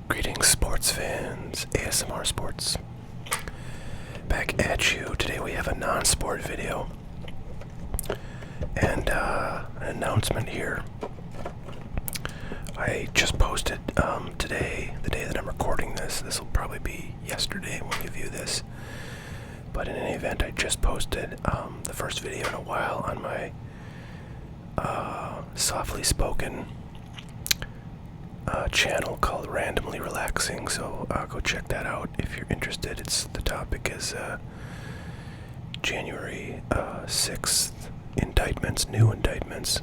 Greetings, sports fans. ASMR Sports. Back at you. Today we have a non-sport video. And an announcement here. I just posted today, the day that I'm recording this. This will probably be yesterday when you view this. But in any event, I just posted the first video in a while on my softly spoken channel called Randomly Relaxing, so go check that out if you're interested. The topic is January 6th indictments, new indictments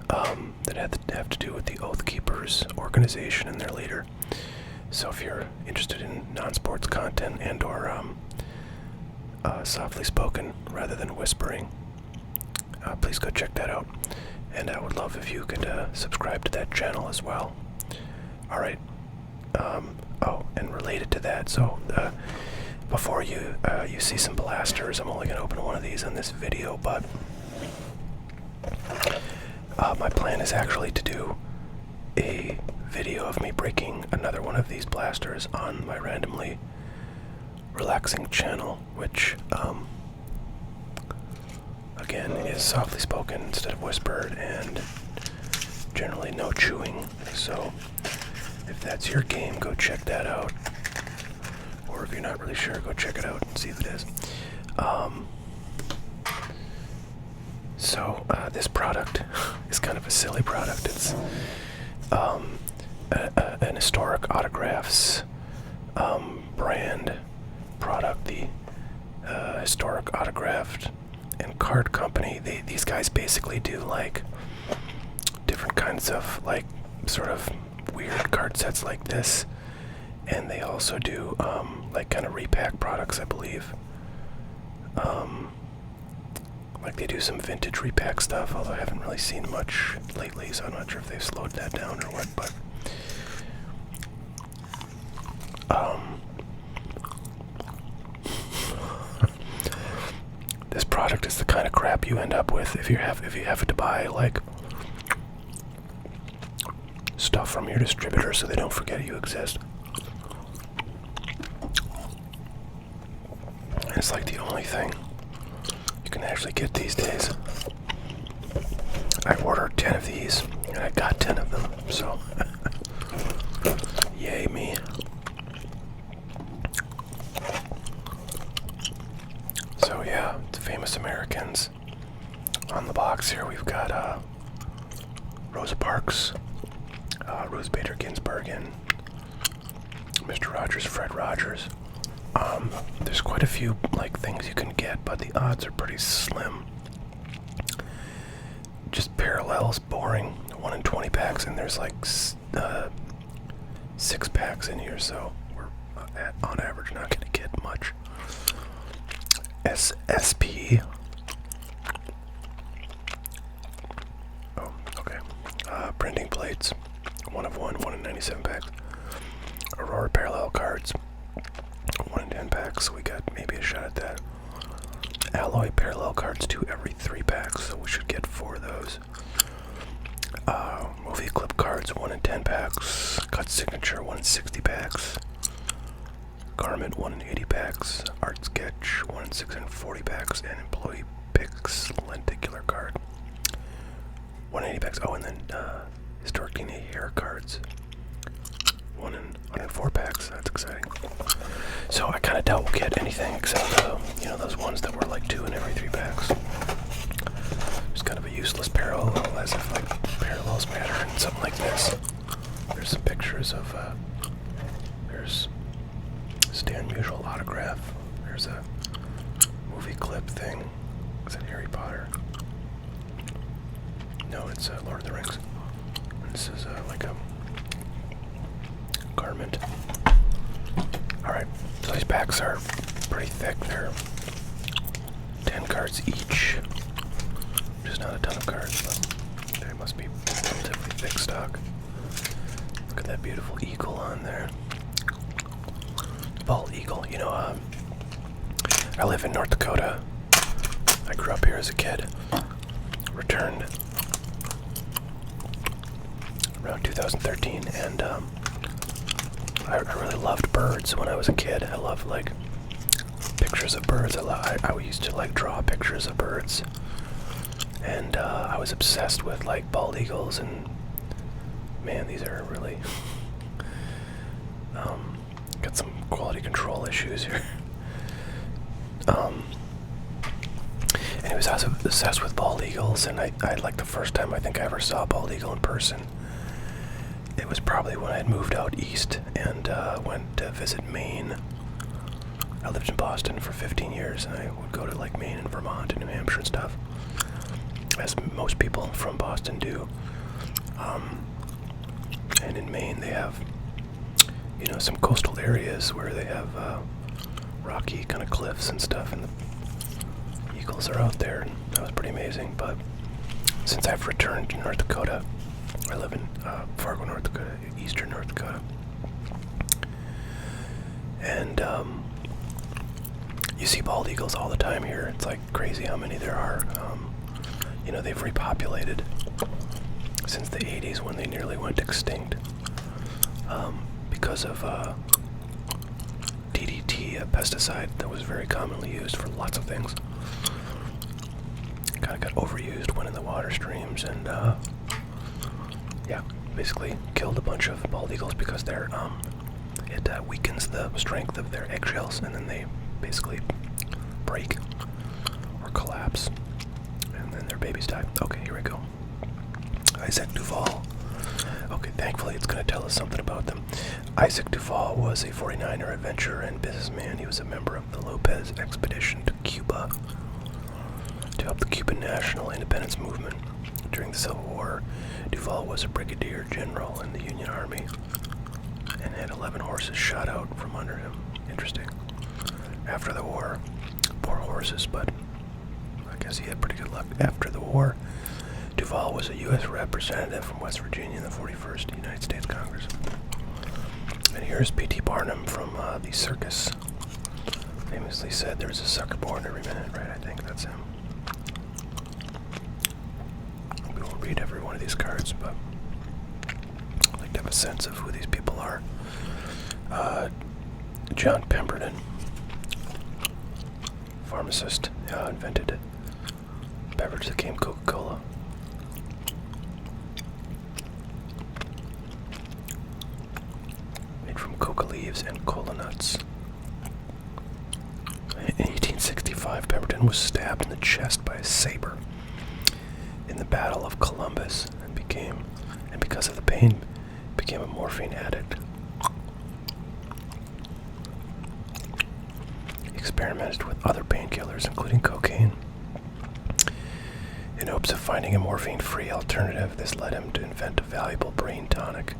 that have to do with the Oath Keepers organization and their leader. So if you're interested in non-sports content and or softly spoken rather than whispering, please go check that out. And I would love if you could subscribe to that channel as well. Alright. Oh, and related to that, so before you see some blasters, I'm only going to open one of these on this video, but my plan is actually to do a video of me breaking another one of these blasters on my Randomly Relaxing channel, which again is softly spoken instead of whispered and generally no chewing. So if that's your game, go check that out, or if you're not really sure, go check it out and see if it is. This product is kind of a silly product. It's an historic autographs brand product, the historic autographed and card company. These guys basically do like different kinds of like sort of weird card sets like this, and they also do like kind of repack products, I believe. Like they do some vintage repack stuff, although I haven't really seen much lately, so I'm not sure if they've slowed that down or what, but this product is the kind of crap you end up with if you have to buy like stuff from your distributor so they don't forget you exist. And it's like the only thing you can actually get these days. I ordered 10 of these and I got 10 of them, so yay me. So yeah, the famous Americans. On the box here we've got Rosa Parks, Ruth Bader Ginsburg, and Mr. Rogers, Fred Rogers. There's quite a few like things you can get, but the odds are pretty slim. Just parallels, boring. 1 in 20 packs, and there's like 6 packs in here, so we're on average not going to get much. SSP. Oh, okay. Printing plates. 1 of 1 in 97 packs. Aurora parallel cards. 1 in 10 packs. We got maybe a shot at that. Alloy parallel cards, 2 every 3 packs, so we should get 4 of those. Movie clip cards, 1 in 10 packs. Cut signature, 1 in 60 packs. Garment, 1 in 80 packs. Art sketch, 1 in 640 packs. And employee picks lenticular card, 1 in 80 packs. Oh, and then historic DNA hair cards, 1 in 104 packs. That's exciting. So I kind of doubt we'll get anything except those ones that were like 2 in every 3 packs. It's kind of a useless parallel, as if like parallels matter in something like this. There's some pictures of there's Stan Musial autograph. There's a movie clip thing. Is it Harry Potter? No, it's Lord of the Rings. This is like a garment. Alright, so these packs are pretty thick. They're 10 cards each, which is not a ton of cards, but they must be relatively thick stock. Look at that beautiful eagle on there. Bald eagle. I live in North Dakota. I grew up here as a kid. Returned around 2013, and I really loved birds when I was a kid. I loved like pictures of birds. I used to like draw pictures of birds, and I was obsessed with like bald eagles. And man, these are really got some quality control issues here. Anyways, I was obsessed with bald eagles, and I like the first time I think I ever saw a bald eagle in person. It was probably when I had moved out east and went to visit Maine. I lived in Boston for 15 years, and I would go to like Maine and Vermont and New Hampshire and stuff, as most people from Boston do. And in Maine, they have, you know, some coastal areas where they have rocky kind of cliffs and stuff, and the eagles are out there, and that was pretty amazing. But since I've returned to North Dakota, I live in Fargo, North Dakota, eastern North Dakota, and you see bald eagles all the time here. It's like crazy how many there are. You know, they've repopulated since the 80s when they nearly went extinct because of DDT, a pesticide that was very commonly used for lots of things. Kind of got overused, went in the water streams, and yeah, basically killed a bunch of bald eagles because they're it weakens the strength of their eggshells, and then they basically break or collapse, and then their babies die. Okay, here we go. Isaac Duval. Okay, thankfully it's going to tell us something about them. Isaac Duval was a 49er adventurer and businessman. He was a member of the Lopez expedition to Cuba to help the Cuban national independence movement. During the Civil War, Duval was a brigadier general in the Union Army and had 11 horses shot out from under him. Interesting. After the war, poor horses, but I guess he had pretty good luck. After the war, Duval was a U.S. representative from West Virginia in the 41st United States Congress. And here's P.T. Barnum from the circus. Famously said there's a sucker born every minute, right? I think that's him. We won't read every one of these cards, but I'd like to have a sense of who these people are. John Pemberton, pharmacist, invented a beverage that became Coca-Cola. Made from coca leaves and cola nuts. In 1865, Pemberton was stabbed in the chest by a saber in the Battle of Columbus, and because of the pain, became a morphine addict. He experimented with other painkillers, including cocaine. In hopes of finding a morphine-free alternative, this led him to invent a valuable brain tonic,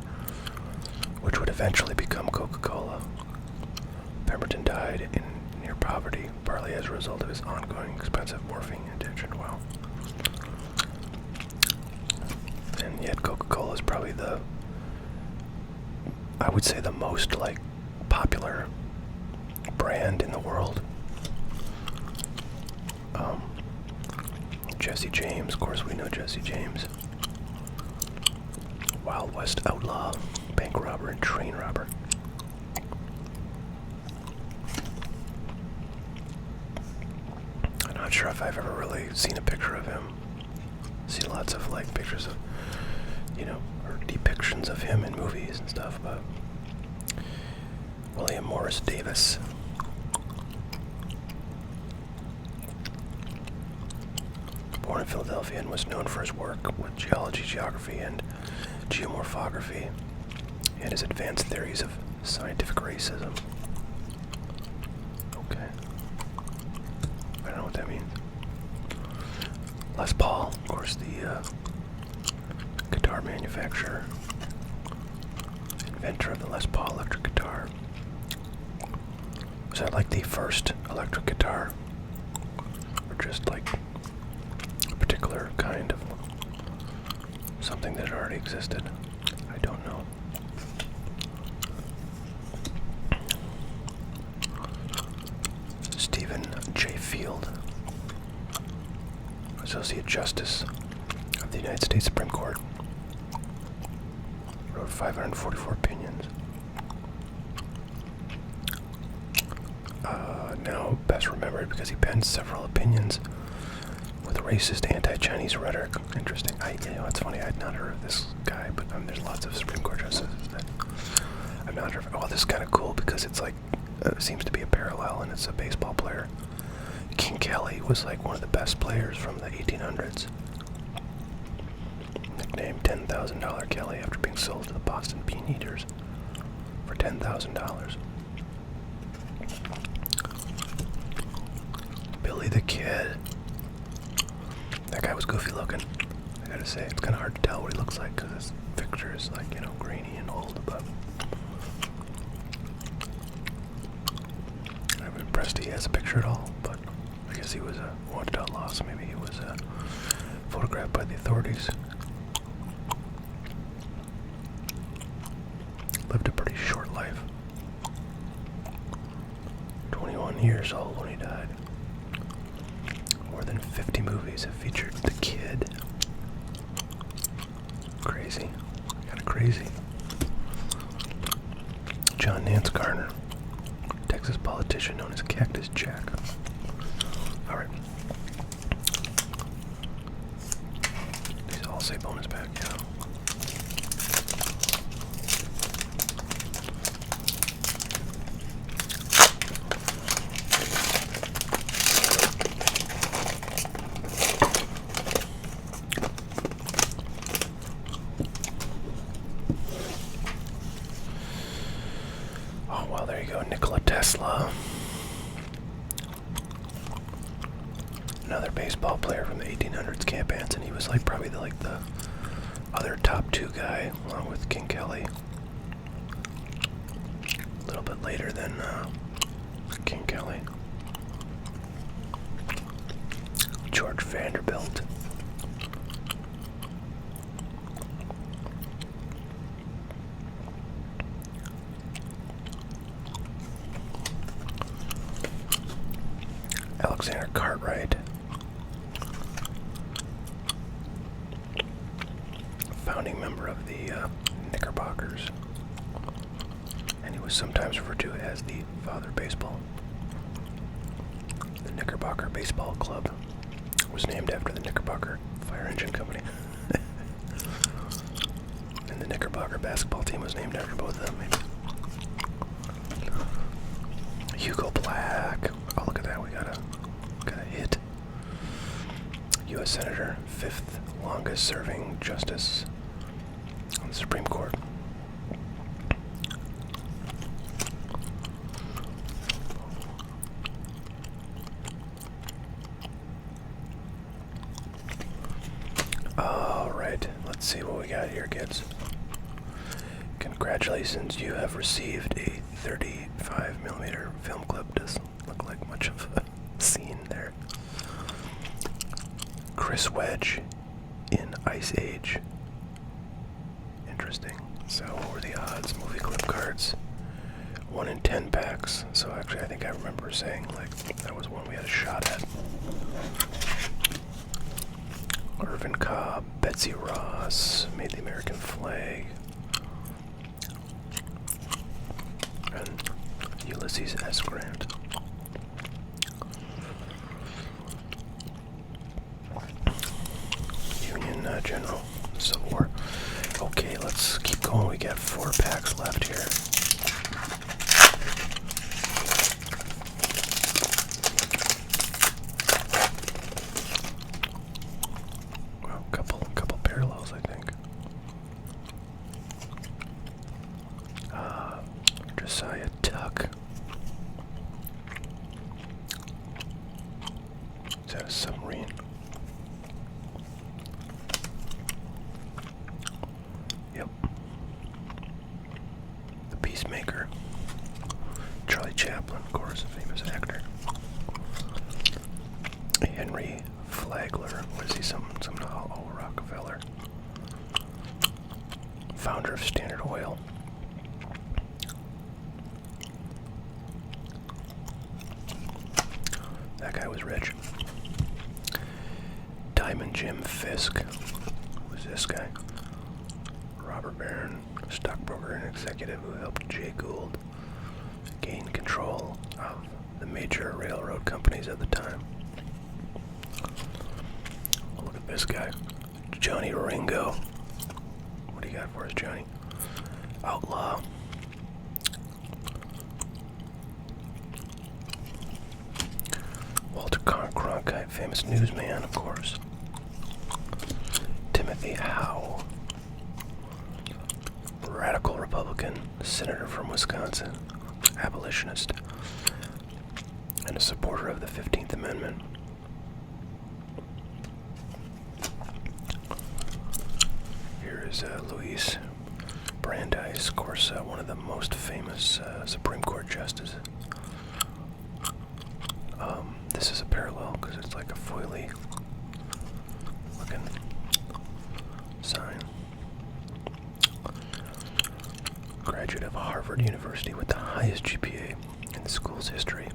which would eventually become Coca-Cola. Pemberton died in near poverty, partly as a result of his ongoing expensive morphine addiction. Wow. And yet Coca-Cola is probably I would say the most like popular brand in the world. Jesse James, of course we know Jesse James. Wild West outlaw, bank robber, and train robber. I'm not sure if I've ever really seen a picture of him. See lots of like pictures of, you know, or depictions of him in movies and stuff, but William Morris Davis. Born in Philadelphia and was known for his work with geology, geography, and geomorphography, and his advanced theories of scientific racism. Okay. I don't know what that means. Les Paul, of course, the guitar manufacturer, inventor of the Les Paul electric guitar. Was that like the first electric guitar? Or just like a particular kind of something that already existed? I don't know. Stephen J. Field, Associate Justice of the United States Supreme Court, wrote 544 opinions. now best remembered because he penned several opinions with racist anti-Chinese rhetoric. Interesting. It's funny, I had not heard of this guy, but there's lots of Supreme Court justices that I've not heard of. Oh, this is kind of cool because it's like, seems to be a parallel, and it's a baseball player. King Kelly was like one of the best players from the 1800s. Nicknamed $10,000 Kelly after being sold to the Boston Bean Eaters for $10,000. Billy the Kid. That guy was goofy looking, I gotta say. It's kind of hard to tell what he looks like because his picture is like, grainy and old, but I'm impressed he has a picture at all, but I guess he was a wanted outlaw, so maybe he was photographed by the authorities. Lived a pretty short life. 21 years old when he died. More than 50 movies have featured the Kid. Crazy. Kind of crazy. John Nance Garner, Texas politician known as Cactus Jack. Alright. These all say bonus pack, yeah. Oh, well, there you go. Nikola Tesla. Another baseball player from the 1800s, Camp Anson. He was like probably the other top two guy, along with King Kelly. A little bit later than King Kelly. George Vanderbilt. Alexander Cartwright. Founding member of the Knickerbockers. And he was sometimes referred to as the father of baseball. The Knickerbocker Baseball Club was named after the Knickerbocker Fire Engine Company. And the Knickerbocker basketball team was named after both of them, maybe. Hugo Black. Oh, look at that. We got a hit. U.S. Senator, 5th longest serving justice on the Supreme Court. Alright, let's see what we got here, kids. Congratulations, you have received a 35mm film clip. Doesn't look like much of a scene there. Chris Wedge in Ice Age. Interesting. So what were the odds? Movie clip cards. 1 in 10 packs. So actually I think I remember saying like that was one we had a shot at. Irvin Cobb, Betsy Ross, Made the American Flag. And Ulysses S. Grant. Union General, Civil War. Okay, let's keep going. We got 4 packs left here. Well, couple parallels, I think. Josiah Tuck. Is that a submarine? Yep. The Peacemaker. Charlie Chaplin, of course, a famous actor. Henry Flagler. What is he? Some Rockefeller. Founder of Standard Oil. That guy was rich. Diamond Jim Fisk. Who's this guy? Robert Barron, stockbroker and executive who helped Jay Gould gain control of the major railroad companies at the time. Oh, look at this guy, Johnny Ringo. What do you got for us, Johnny? Outlaw. Walter Cronkite, famous newsman, of course. Timothy Howe, radical Republican, senator from Wisconsin, abolitionist, and a supporter of the 15th Amendment. Here is Louis Brandeis, of course, one of the most famous Supreme Court justices. This is a parallel because it's like a foily looking sign. Graduate of Harvard University with the highest GPA in the school's history.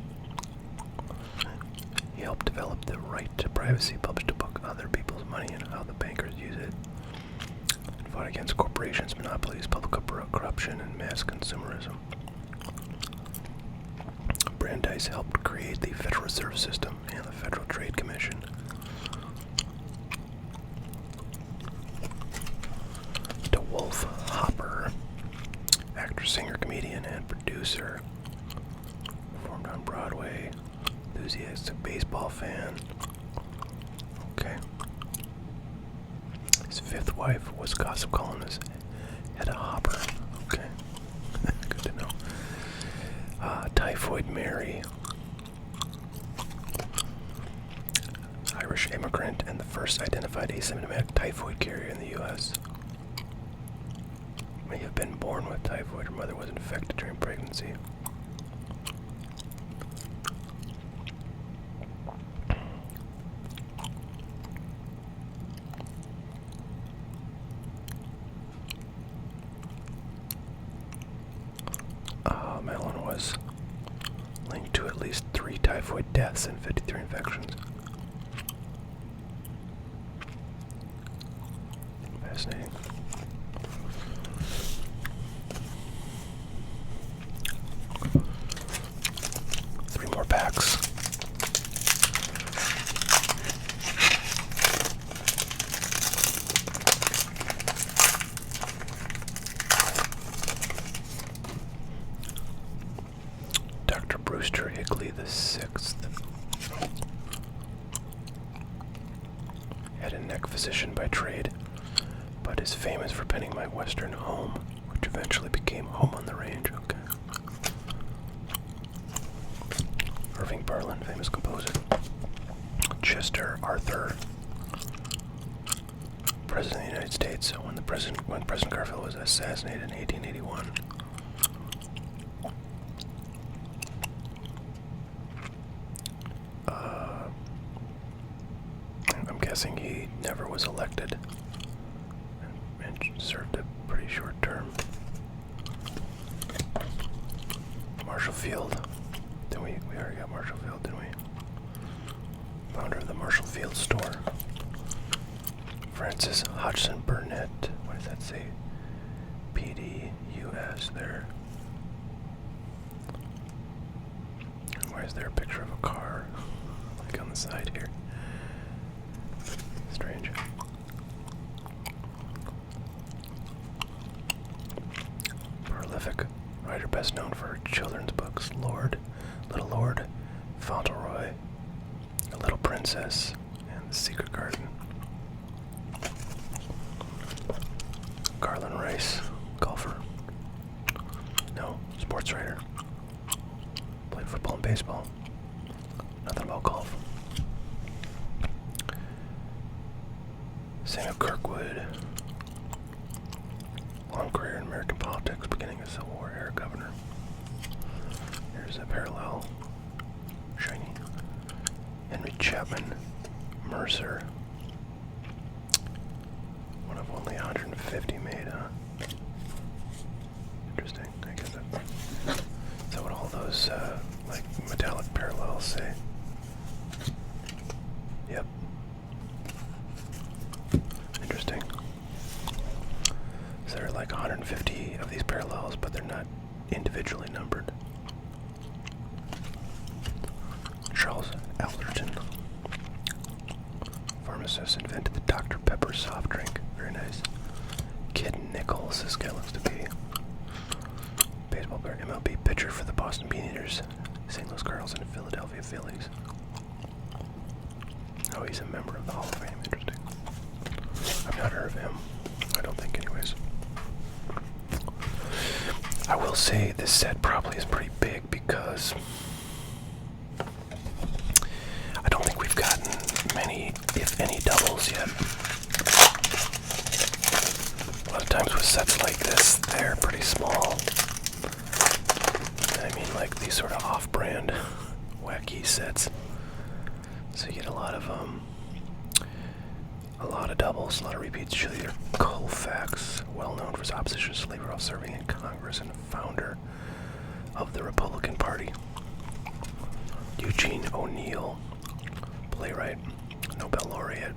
He helped develop the right to privacy, published a book, Other People's Money and How the Bankers Use It. Fought against corporations, monopolies, public corruption, and mass consumerism. Brandeis helped create the Federal Reserve System and the Federal Trade Commission. DeWolf Hopper, actor, singer, comedian, and producer. Performed on Broadway. Enthusiastic baseball fan. Okay. His fifth wife was gossip columnist Hedda Hopper. Okay. Good to know. Typhoid Mary. Irish immigrant and the first identified asymptomatic typhoid carrier in the U.S. May have been born with typhoid. Her mother was infected during pregnancy. Mellon was linked to at least 3 typhoid deaths and 53 infections. Fascinating. Three more packs. Dr. Brewster Higley VI, head and neck physician by trade, but is famous for penning My Western Home, which eventually became Home on the Range. Okay. Irving Berlin, famous composer. Chester Arthur, President of the United States, when President Garfield was assassinated in 1881. I'm guessing he never was elected and served a pretty short term. Marshall Field. We already got Marshall Field, didn't we? Founder of the Marshall Field store. Francis Hodgson Burnett. What does that say? PDUS there. And why is there a picture of a car? Like on the side here. Strange. Prolific writer best known for children's books, Little Lord, Fauntleroy, The Little Princess, and The Secret Garden. Garland Rice, golfer. No, sports writer. Played football and baseball. Nothing about golf. Samuel Kirkwood. Long career in American politics, beginning as Civil War era governor. Here's a parallel. Shiny. Henry Chapman Mercer. One of only 150 made, huh? Interesting. I guess that's what all those like metallic parallels say. Yep. Interesting. So there are like 150 of these parallels, but they're not individually numbered. Charles Alderton, pharmacist, invented the Dr. Pepper soft drink. Very nice. Kid Nichols, this guy looks to be baseball player, MLB pitcher for the Boston Beaners, St. Louis Cardinals, and Philadelphia Phillies. Oh, he's a member of the Hall of Fame. Interesting. I've not heard of him. I don't think, anyways. I will say this set probably is pretty big because I don't think we've gotten many, if any, doubles yet. A lot of times with sets like this, they're pretty small. I mean, like these sort of off-brand, wacky sets. So you get a lot of doubles, a lot of repeats. Julia Colfax, well known for his opposition to slavery while serving in Congress and founder of the Republican Party. Eugene O'Neill, playwright, Nobel laureate,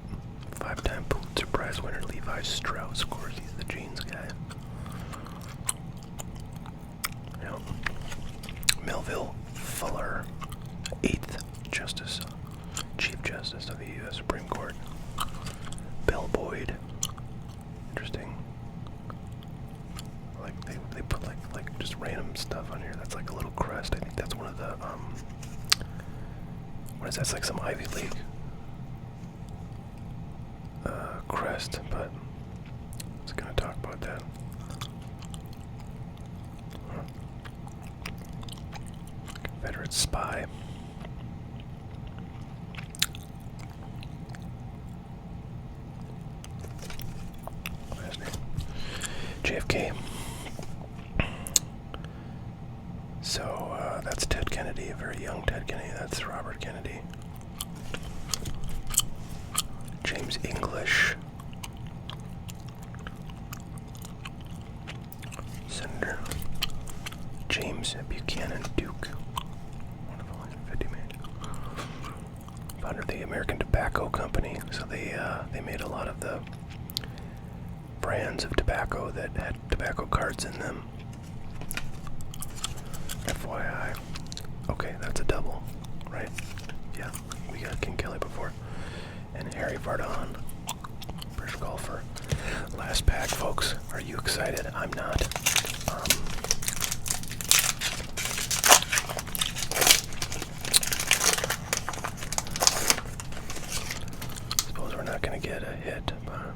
5-time Pulitzer Prize winner. Levi Strauss, of course, he's the jeans guy. Yep. Melville Fuller, 8th Justice, Chief Justice of the U.S. Supreme Court. Bell Boyd, interesting. Like they put like just random stuff on here. That's like a little crest. I think that's one of the what is that? It's like some Ivy League crest, but I was gonna talk about that. Confederate spy. Last name. JFK. So that's Ted Kennedy, a very young Ted Kennedy. That's Robert Kennedy. James English. Senator James Buchanan Duke. Wonderful, 150 made. Founder of the American Tobacco Company. So they made a lot of the brands of tobacco that had tobacco cards in them. FYI. Okay, that's a double, right? Yeah, we got King Kelly before. And Harry Vardon, British golfer. Last pack, folks. Are you excited? I'm not. Suppose we're not going to get a hit, but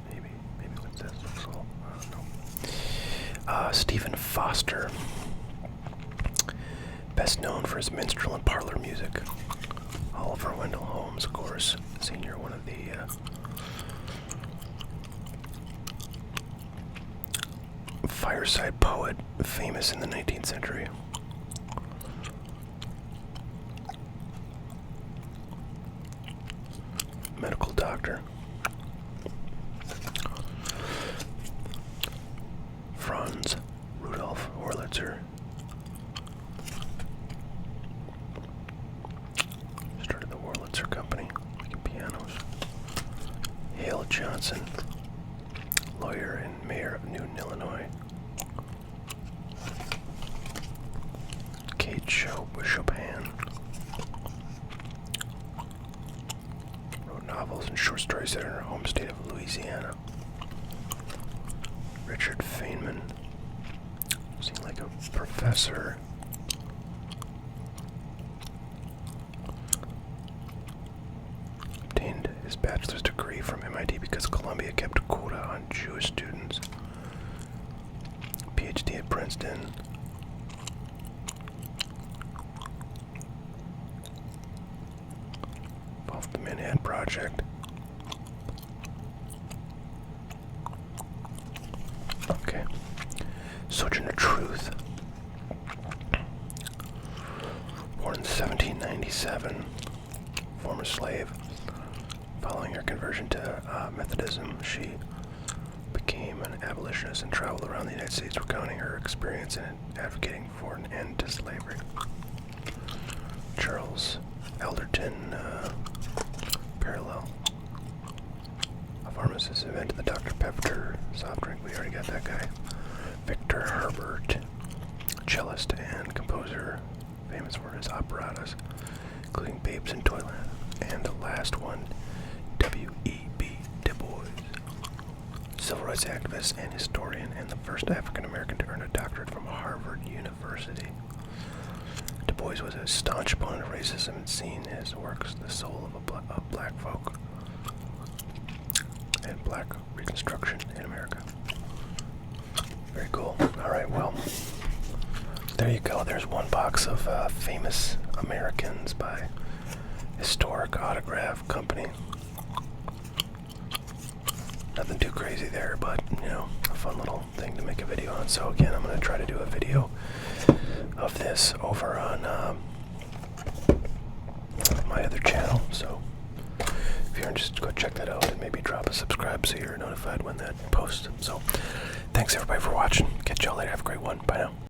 maybe what's this? So, no. Stephen Foster, best known for his minstrel and parlor music. Oliver Wendell Holmes, of course, senior, one of the fireside poet, famous in the 19th century. Medical doctor. Franz Rudolf Wurlitzer. Started the Wurlitzer Company, making pianos. Hale Johnson, lawyer and mayor of Newton, Illinois. Kate Chopin. Wrote novels and short stories set in her home state of Louisiana. Richard Feynman. Seemed like a professor. Obtained his bachelor's degree from MIT because Columbia kept a quota on Jewish students. PhD at Princeton. Involved in the Manhattan Project. Okay. Sojourner Truth. Born in 1797. Former slave. Following her conversion to Methodism, she became an abolitionist and traveled around the United States recounting her experience in advocating for an end to slavery. Charles Alderton, parallel. A pharmacist invented the Dr. Pepper soft drink. We already got that guy. Victor Herbert, cellist and composer, famous for his operettas, including Babes in Toyland, and the last one, W.E.B. Du Bois, civil rights activist and historian, and the first African American to earn a doctorate from Harvard University. Du Bois was a staunch opponent of racism and seen his works the soul of black folk and black reconstruction in America. Very cool. Alright, well, there you go. There's one box of famous Americans by Historic Autograph Company. Nothing too crazy there, but, you know, a fun little thing to make a video on. So again, I'm going to try to do a video of this over on my other channel. So if you're interested, go check that out and maybe drop a subscribe so you're notified when that posts. So thanks everybody for watching. Catch y'all later. Have a great one. Bye now.